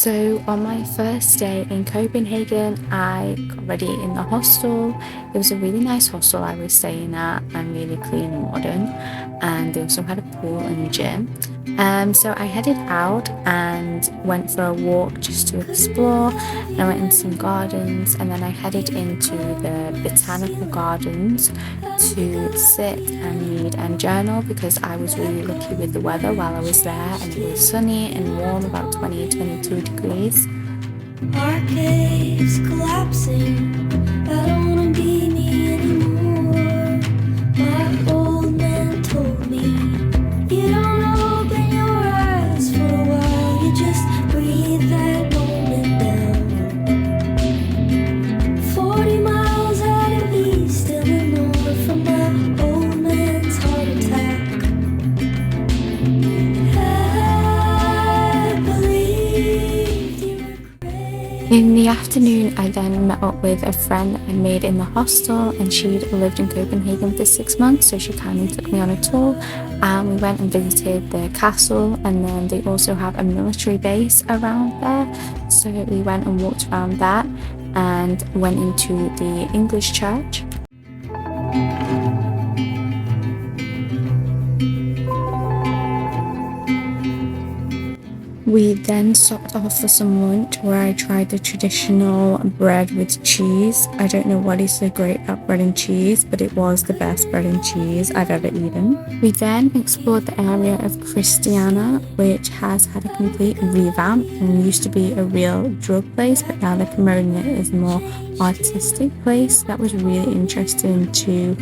So on my first day in Copenhagen, I got ready in the hostel. It was a really nice hostel I was staying at and really clean and modern. And they also had a pool and a gym. So I headed out and went for a walk just to explore. And I went into some gardens and then I headed into the botanical gardens to sit and read and journal because I was really lucky with the weather while I was there, and it was sunny and warm, about 22 degrees. Our caves collapsing. I don't wanna be me anymore. My old man told me you don't open your eyes for a while, you just breathe that moment down. 40 miles out of east in the north from my old man's heart attack. I believed you were crazy. In the afternoon, I then met up with a friend I made in the hostel, and she'd lived in Copenhagen for 6 months, so she kindly took me on a tour. We went and visited the castle, and then they also have a military base around there, so we went and walked around that and went into the English church. We then stopped off for some lunch where I tried the traditional bread with cheese. I don't know what is so great about bread and cheese, but it was the best bread and cheese I've ever eaten. We then explored the area of Christiana, which has had a complete revamp and used to be a real drug place, but now they're promoting it as a more artistic place. That was really interesting to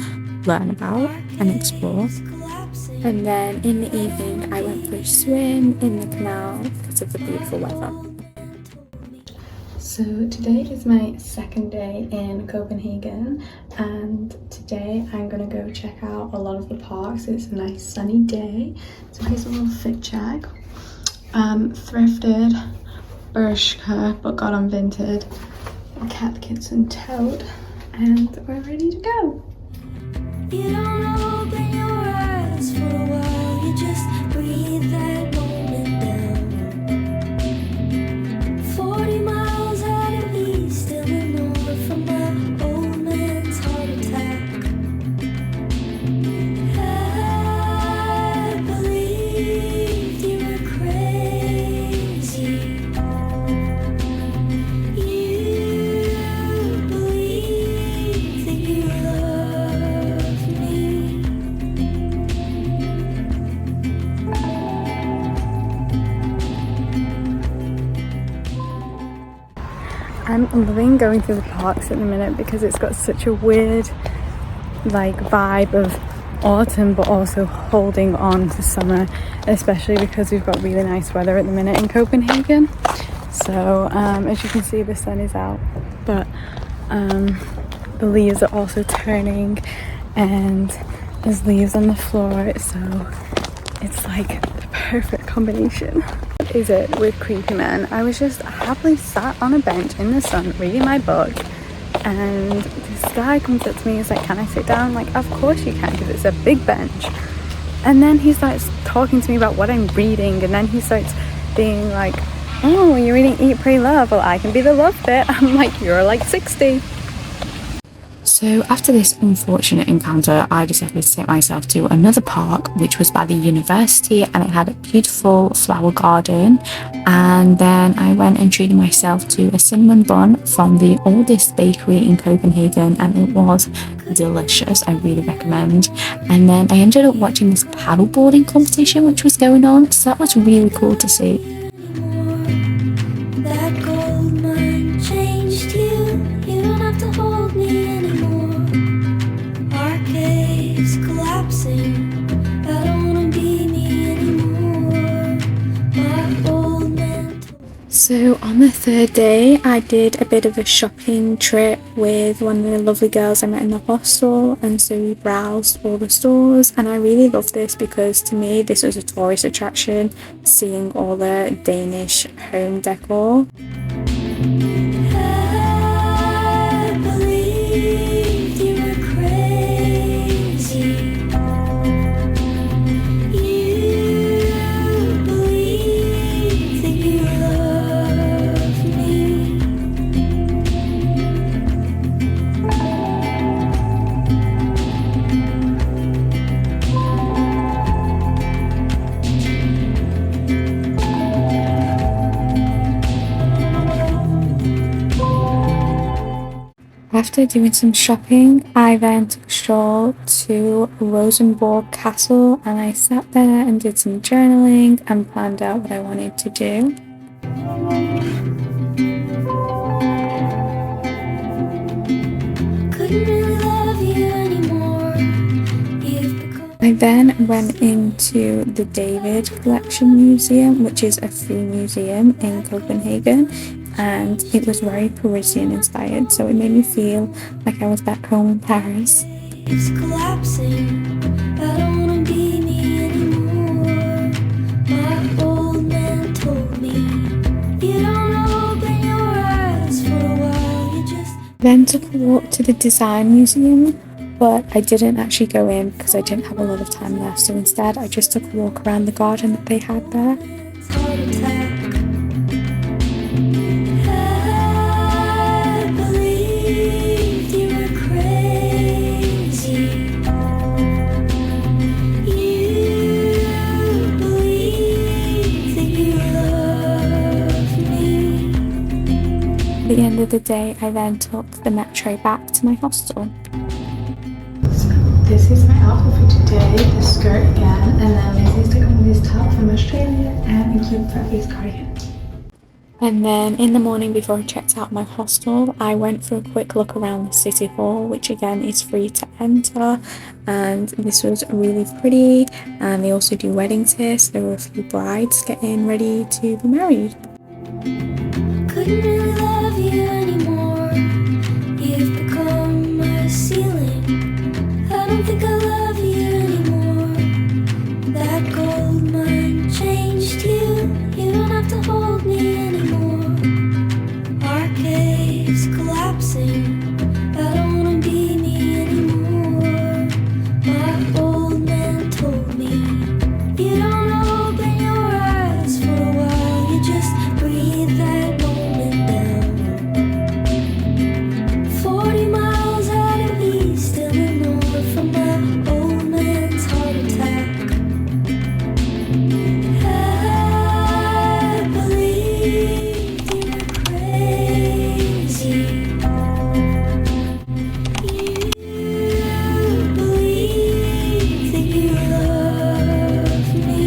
learn about and explore. And then in the evening, I went for a swim in the canal because of the beautiful weather. So today is my second day in Copenhagen, and today I'm going to go check out a lot of the parks. It's a nice sunny day. So here's a little fit check. Thrifted, Bergen, but got on Vinted, Cat Kits and Toad, and we're ready to go. You don't open your eyes for a while, you just breathe that moment down. 40 miles out of east in the north from my old man's heart attack. I believed you were crazy. You believed that you loved me. I'm loving going through the parks at the minute because it's got such a weird vibe of autumn, but also holding on to summer, especially because we've got really nice weather at the minute in Copenhagen. So as you can see, the sun is out, but the leaves are also turning and there's leaves on the floor, so it's like the perfect combination. What is it with creepy men? I was just happily sat on a bench in the sun reading my book, and this guy comes up to me and is like, can I sit down? Like, of course you can, because it's a big bench. And then he starts talking to me about what I'm reading, and then he starts being like, oh, you're reading Eat, Pray, Love. Well, I can be the love bit. I'm like, you're like 60. So after this unfortunate encounter, I decided to take myself to another park, which was by the university, and it had a beautiful flower garden. And then I went and treated myself to a cinnamon bun from the oldest bakery in Copenhagen, and it was delicious. I really recommend. And then I ended up watching this paddleboarding competition which was going on, so that was really cool to see. That gold mine changed you. You don't have to hold me anymore. Our caves collapsing. I don't wanna be me anymore. My old man. So on the third day, I did a bit of a shopping trip with one of the lovely girls I met in the hostel, and so we browsed all the stores, and I really loved this because to me this was a tourist attraction, seeing all the Danish home decor. I believed you were crazy. You believed that you loved after doing some shopping, I then took a stroll to Rosenborg Castle and I sat there and did some journaling and planned out what I wanted to do. Couldn't really love you anymore. I then went into the David Collection Museum, which is a free museum in Copenhagen, and it was very Parisian inspired, so it made me feel like I was back home in Paris. It's collapsing. I don't wanna be me anymore. My old man told me you don't open your eyes for a while. You just Then took a walk to the Design Museum, but I didn't actually go in because I didn't have a lot of time left, so instead I just took a walk around the garden that they had there. heart attack. I believed you were crazy. You believed that you loved me. At the end of the day, I then took the metro back to my hostel. So this is my outfit for today, the skirt again, and then Lindsay's taken with this top from Australia and a cute fur-face cardigan. And then in the morning before I checked out my hostel, I went for a quick look around the city hall, which again is free to enter, and this was really pretty, and they also do weddings here, so there were a few brides getting ready to be married. Couldn't really love you anymore. You've become my ceiling. I don't think I love you anymore. That gold mine changed you. You don't have to hold me anymore. Our cave's collapsing. I don't wanna be me anymore. My old man told me you don't open your eyes for a while. You just breathe that moment down. 40 miles out of east Illinois from my old man's heart attack. I believed you were crazy. You believed that you loved me.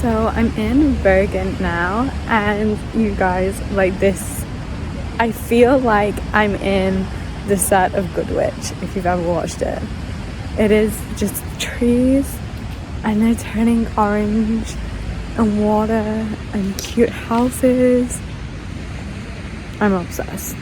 So I'm in Bergen now, and you guys, like this, I feel like I'm in the set of Good Witch, if you've ever watched it. It is just trees and they're turning orange and water and cute houses. I'm obsessed.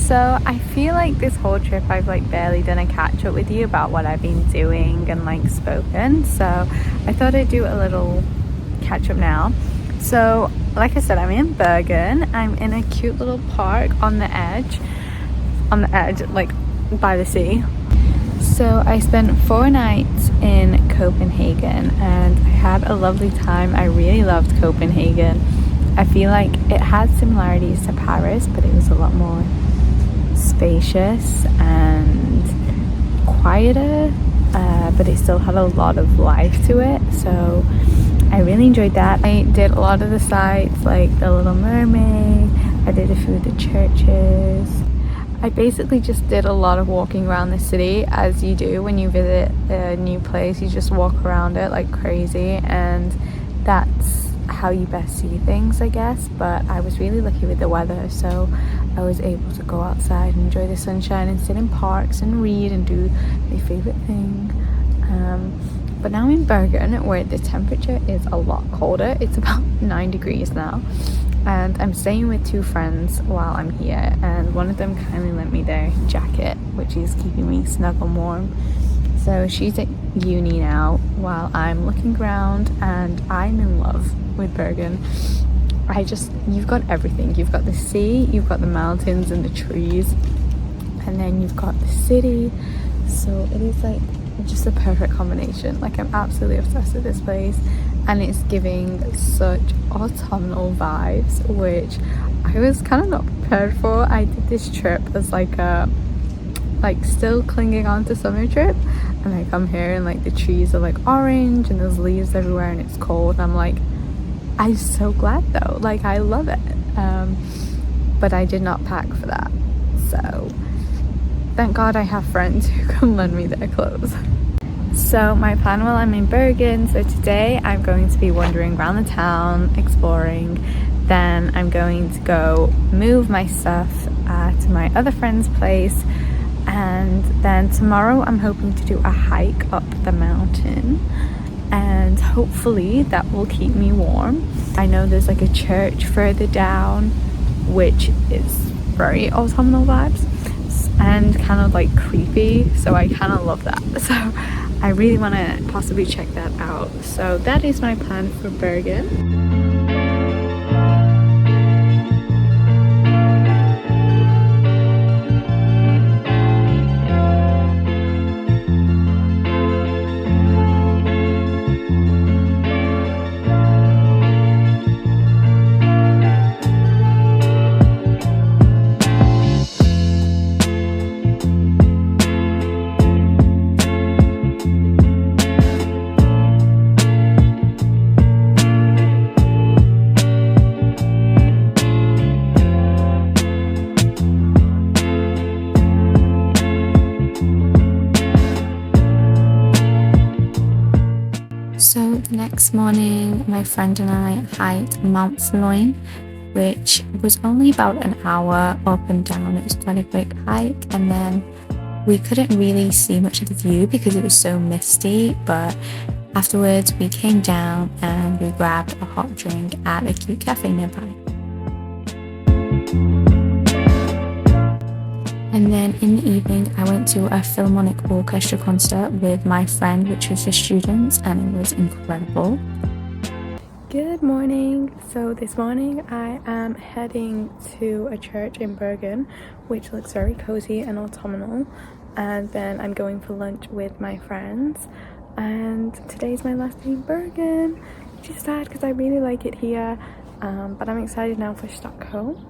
So I feel like this whole trip I've like barely done a catch up with you about what I've been doing and like spoken, so I thought I'd do a little catch up now. So like I said, I'm in Bergen. I'm in a cute little park on the edge like by the sea. So I spent 4 nights in Copenhagen and I had a lovely time. I really loved Copenhagen. I feel like it had similarities to Paris, but it was a lot more spacious and quieter, but it still had a lot of life to it, so I really enjoyed that. I did a lot of the sites like the Little Mermaid. I did a few of the churches. I basically just did a lot of walking around the city, as you do when you visit a new place. You just walk around it like crazy, and that's how you best see things, I guess. But I was really lucky with the weather, so I was able to go outside and enjoy the sunshine and sit in parks and read and do my favorite thing. But now I'm in Bergen, where the temperature is a lot colder. It's about 9 degrees now, and I'm staying with 2 friends while I'm here, and one of them kindly lent me their jacket, which is keeping me snug and warm. So she's at uni now while I'm looking around, and I'm in love with Bergen. You've got everything. You've got the sea, you've got the mountains and the trees, and then you've got the city. So it is like just a perfect combination. Like, I'm absolutely obsessed with this place, and it's giving such autumnal vibes, which I was kind of not prepared for. I did this trip as like a still clinging on to summer trip, and I come here and like the trees are like orange and there's leaves everywhere and it's cold, and I'm like, I'm so glad though, like I love it. But I did not pack for that, so thank God I have friends who can lend me their clothes. So my plan while I'm in Bergen, so today I'm going to be wandering around the town, exploring. Then I'm going to go move my stuff to my other friend's place, and then tomorrow I'm hoping to do a hike up the mountain, and hopefully that will keep me warm. I know there's like a church further down which is very autumnal vibes and kind of like creepy, so I kind of love that. So I really want to possibly check that out. So that is my plan for Bergen. So the next morning, my friend and I hiked Mount Floyn, which was only about an hour up and down. It was quite a quick hike, and then we couldn't really see much of the view because it was so misty, but afterwards we came down and we grabbed a hot drink at a cute cafe nearby. And then in the evening, I went to a Philharmonic Orchestra concert with my friend, which was for students, and it was incredible. Good morning. So this morning I am heading to a church in Bergen, which looks very cozy and autumnal. And then I'm going for lunch with my friends. And today's my last day in Bergen, which is sad because I really like it here. But I'm excited now for Stockholm.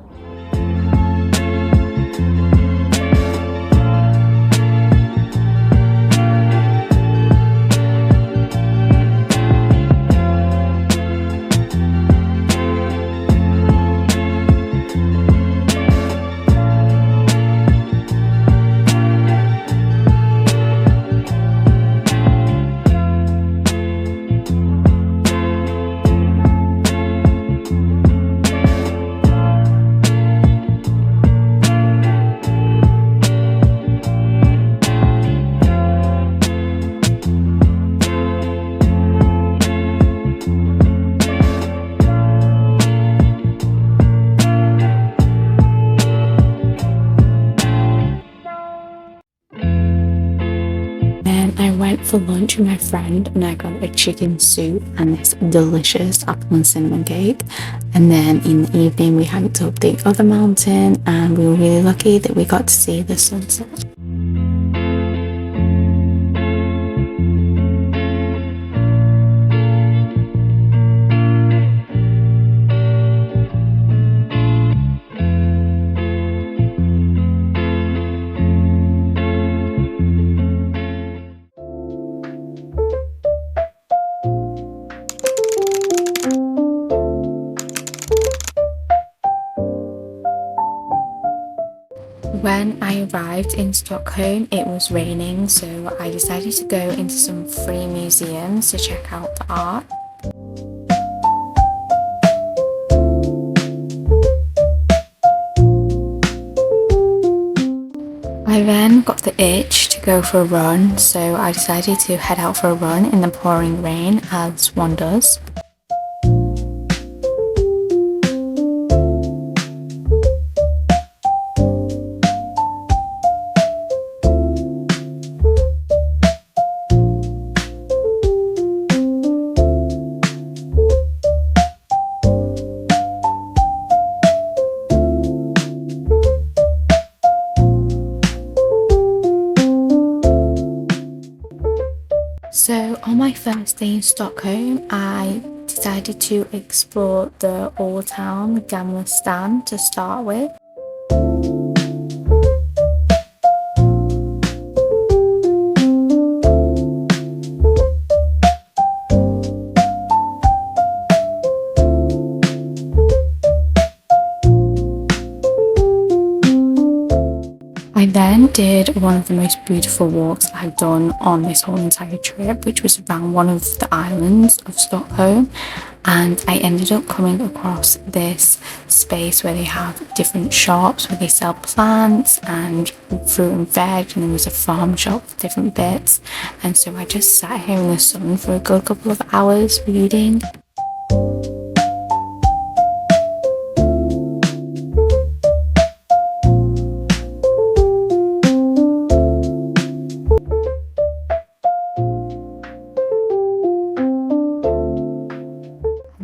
I went for lunch with my friend and I got a chicken soup and this delicious apple and cinnamon cake. And then in the evening we hiked up the other mountain, and we were really lucky that we got to see the sunset. When I arrived in Stockholm, it was raining, so I decided to go into some free museums to check out the art. I then got the itch to go for a run, so I decided to head out for a run in the pouring rain, as one does. So on my first day in Stockholm, I decided to explore the Old Town Gamla Stan to start with. I then did one of the most beautiful walks I've done on this whole entire trip, which was around one of the islands of Stockholm, and I ended up coming across this space where they have different shops where they sell plants and fruit and veg, and there was a farm shop with different bits, and so I just sat here in the sun for a good couple of hours reading.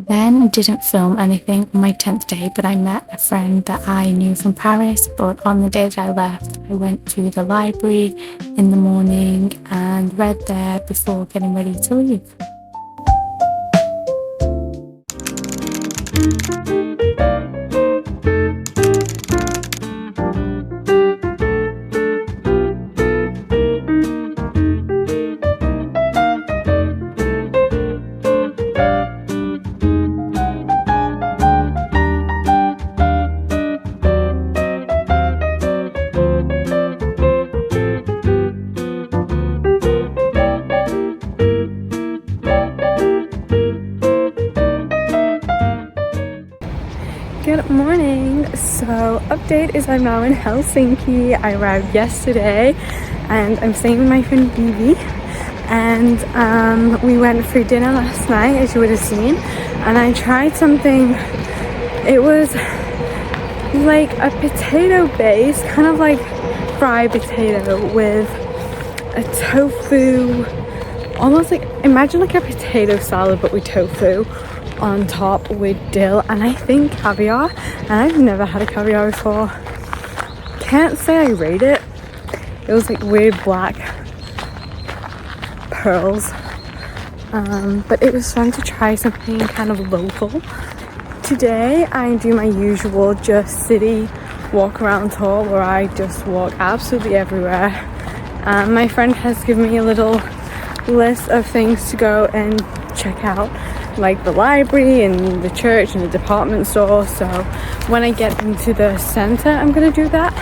Then I didn't film anything on my 10th day, but I met a friend that I knew from Paris. But on the day that I left, I went to the library in the morning and read there before getting ready to leave. Good morning. So update is I'm now in Helsinki. I arrived yesterday and I'm staying with my friend Vivi, and we went for dinner last night, as you would have seen, and I tried something. It was like a potato base, kind of like fried potato with a tofu, almost like, imagine like a potato salad but with tofu on top with dill and I think caviar, and I've never had a caviar before. Can't say I rate it. It was like weird black pearls, but it was fun to try something kind of local. Today I do my usual just city walk around tour where I just walk absolutely everywhere. My friend has given me a little list of things to go and check out, like the library and the church and the department store, so when I get into the center I'm gonna do that.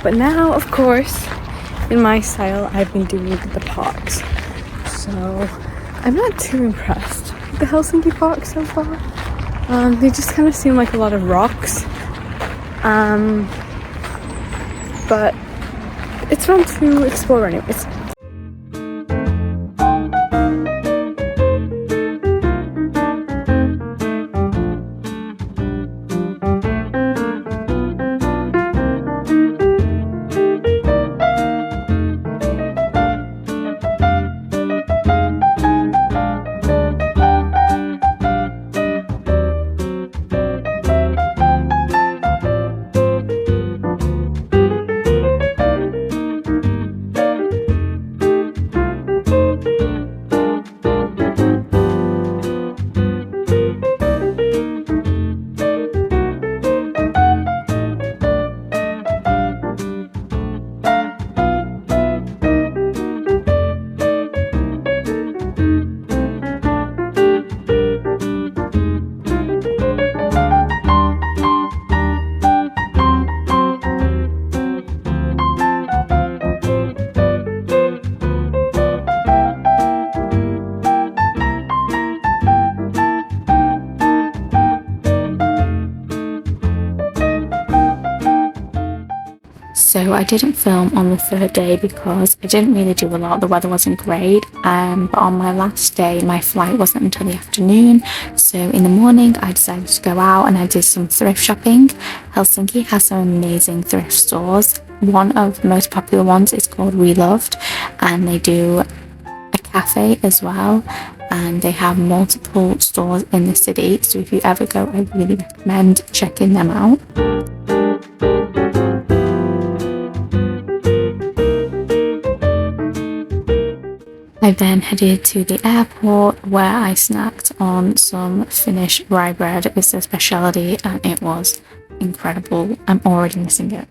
But now, of course, in my style, I've been doing the parks, so I'm not too impressed with the Helsinki parks so far. They just kind of seem like a lot of rocks, but it's fun to explore anyways. So I didn't film on the third day because I didn't really do a lot. The weather wasn't great. But on my last day, my flight wasn't until the afternoon. So in the morning, I decided to go out and I did some thrift shopping. Helsinki has some amazing thrift stores. One of the most popular ones is called Reloved, and they do a cafe as well. And they have multiple stores in the city. So if you ever go, I really recommend checking them out. I then headed to the airport where I snacked on some Finnish rye bread. It's a speciality and it was incredible. I'm already missing it.